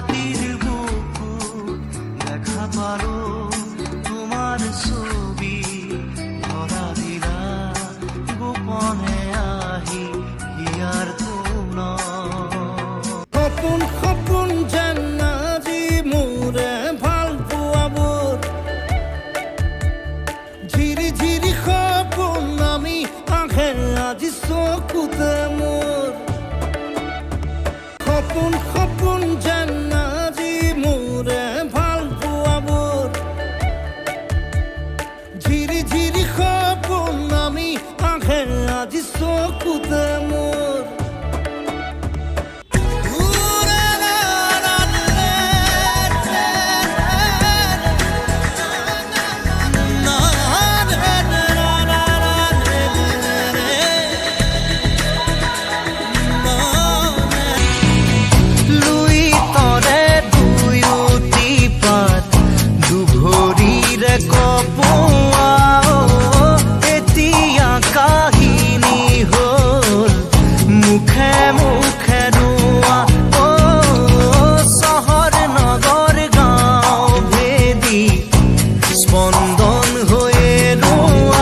হাতির বুকুর দেখা পারো তোমার ছবি ধরা দিলা গোপনে আহি হিয়ার কোন সপোন সপোন যেন আজি মোৰে ভাল পোৱাবোৰ ঝিৰি ঝিৰি সপোন আমি আহে আজি চকুতে মোৰ সপোন সপোন যেন আজি মোৰে ভাল পোৱাবোৰ ঝিৰি ঝিৰি সপোন আমি আহে আজি চকুতে মোৰ এতিয়া কাহিনী হল মুখে মুখে নোৱা চহৰ নগৰ গাঁও ভেদি স্পন্দন হৈয়ে নোৱা